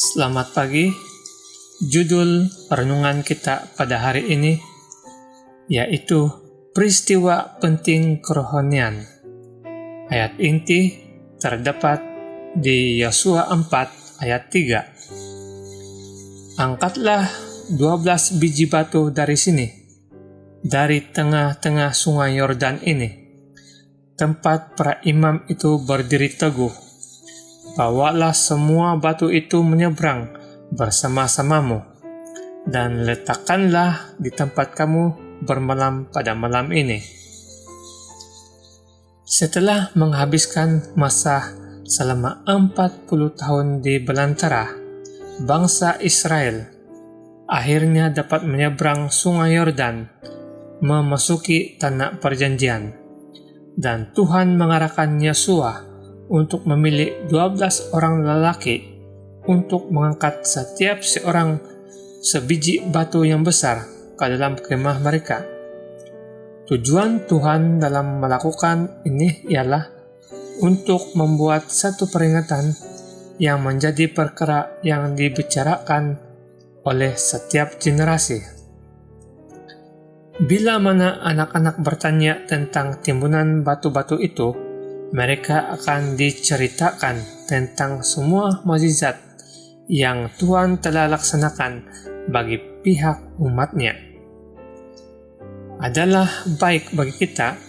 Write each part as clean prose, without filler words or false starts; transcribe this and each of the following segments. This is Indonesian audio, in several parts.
Selamat pagi. Judul renungan kita pada hari ini yaitu peristiwa penting kerohanian. Ayat inti terdapat di Yosua 4 ayat 3. Angkatlah 12 biji batu dari sini, dari tengah-tengah sungai Yordan ini, tempat para imam itu berdiri teguh. Bawalah semua batu itu menyeberang bersama-samamu, dan letakkanlah di tempat kamu bermalam pada malam ini. Setelah menghabiskan masa selama 40 tahun di belantara, bangsa Israel akhirnya dapat menyeberang sungai Yordan, memasuki tanah perjanjian, dan Tuhan mengarahkan Yosua untuk memilih 12 orang lelaki untuk mengangkat setiap seorang sebiji batu yang besar ke dalam kemah mereka. Tujuan Tuhan dalam melakukan ini ialah untuk membuat satu peringatan yang menjadi perkara yang dibicarakan oleh setiap generasi. Bila mana anak-anak bertanya tentang timbunan batu-batu itu, mereka akan diceritakan tentang semua mukjizat yang Tuhan telah laksanakan bagi pihak umatnya. Adalah baik bagi kita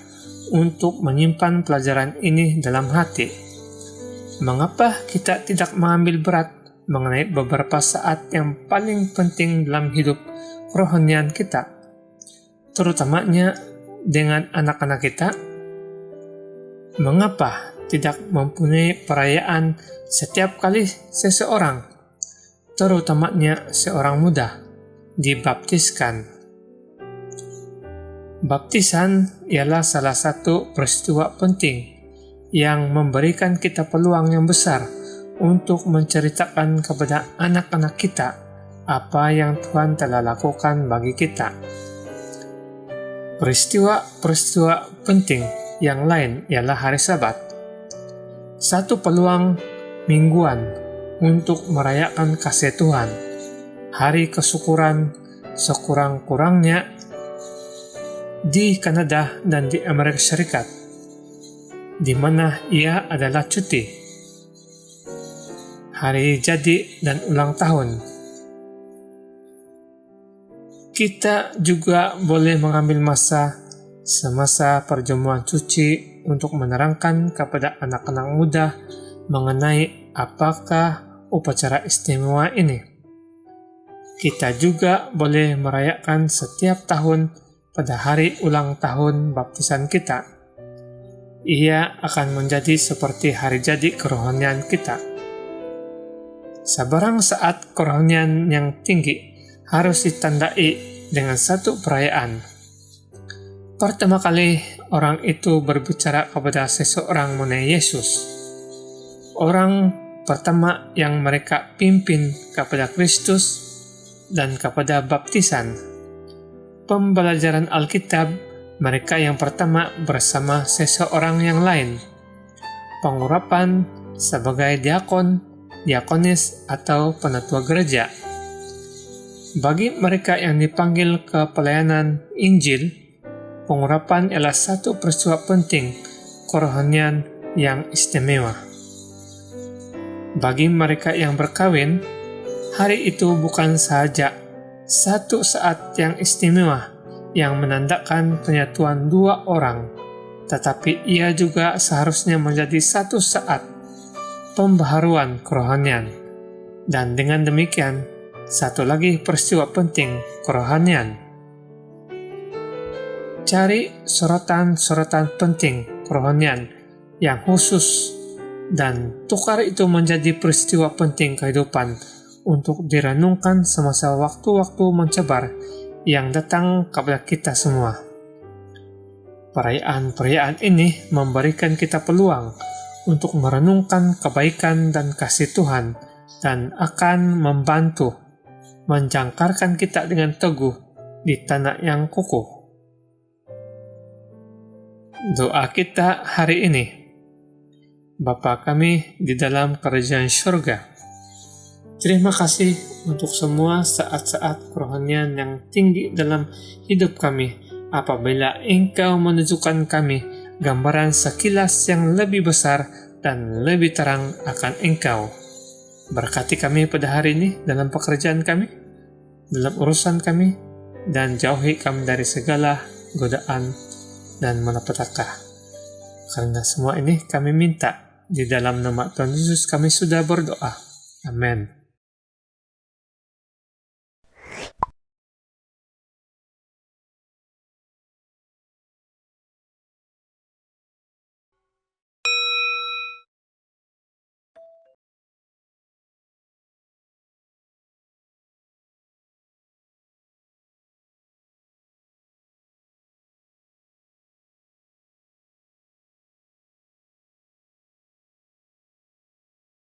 untuk menyimpan pelajaran ini dalam hati. Mengapa kita tidak mengambil berat mengenai beberapa saat yang paling penting dalam hidup kerohanian kita, terutamanya dengan anak-anak kita? Mengapa tidak mempunyai perayaan setiap kali seseorang, terutamanya seorang muda, dibaptiskan? Baptisan ialah salah satu peristiwa penting yang memberikan kita peluang yang besar untuk menceritakan kepada anak-anak kita apa yang Tuhan telah lakukan bagi kita. Peristiwa penting yang lain ialah hari Sabat, satu peluang mingguan untuk merayakan kasih Tuhan, hari kesyukuran sekurang-kurangnya di Kanada dan di Amerika Serikat, di mana ia adalah cuti, hari jadi dan ulang tahun. Kita juga boleh mengambil semasa perjamuan suci untuk menerangkan kepada anak-anak muda mengenai apakah upacara istimewa ini. Kita juga boleh merayakan setiap tahun pada hari ulang tahun baptisan kita. Ia akan menjadi seperti hari jadi kerohanian kita. Sabarang saat kerohanian yang tinggi harus ditandai dengan satu perayaan. Pertama kali orang itu berbicara kepada seseorang mengenai Yesus. Orang pertama yang mereka pimpin kepada Kristus dan kepada baptisan. Pembelajaran Alkitab mereka yang pertama bersama seseorang yang lain. Pengurapan sebagai diakon, diakonis atau penatua gereja. Bagi mereka yang dipanggil ke pelayanan Injil, pengurapan ialah satu peristiwa penting kerohanian yang istimewa. Bagi mereka yang berkawin, hari itu bukan sahaja satu saat yang istimewa yang menandakan penyatuan dua orang, tetapi ia juga seharusnya menjadi satu saat pembaharuan kerohanian. Dan dengan demikian, satu lagi peristiwa penting kerohanian. Cari sorotan-sorotan penting kerohanian yang khusus dan tukar itu menjadi peristiwa penting kehidupan untuk direnungkan semasa waktu-waktu mencabar yang datang kepada kita semua. Perayaan-perayaan ini memberikan kita peluang untuk merenungkan kebaikan dan kasih Tuhan dan akan membantu menjangkarkan kita dengan teguh di tanah yang kukuh. Doa kita hari ini. Bapa kami di dalam kerajaan surga, Terima kasih untuk semua saat-saat kerohanian yang tinggi dalam hidup kami, apabila Engkau menunjukkan kami gambaran sekilas yang lebih besar dan lebih terang akan Engkau. Berkati kami pada hari ini dalam pekerjaan kami, dalam urusan kami, dan jauhi kami dari segala godaan dan malapetaka. Karena semua ini kami minta di dalam nama Tuhan Yesus kami sudah berdoa. Amin.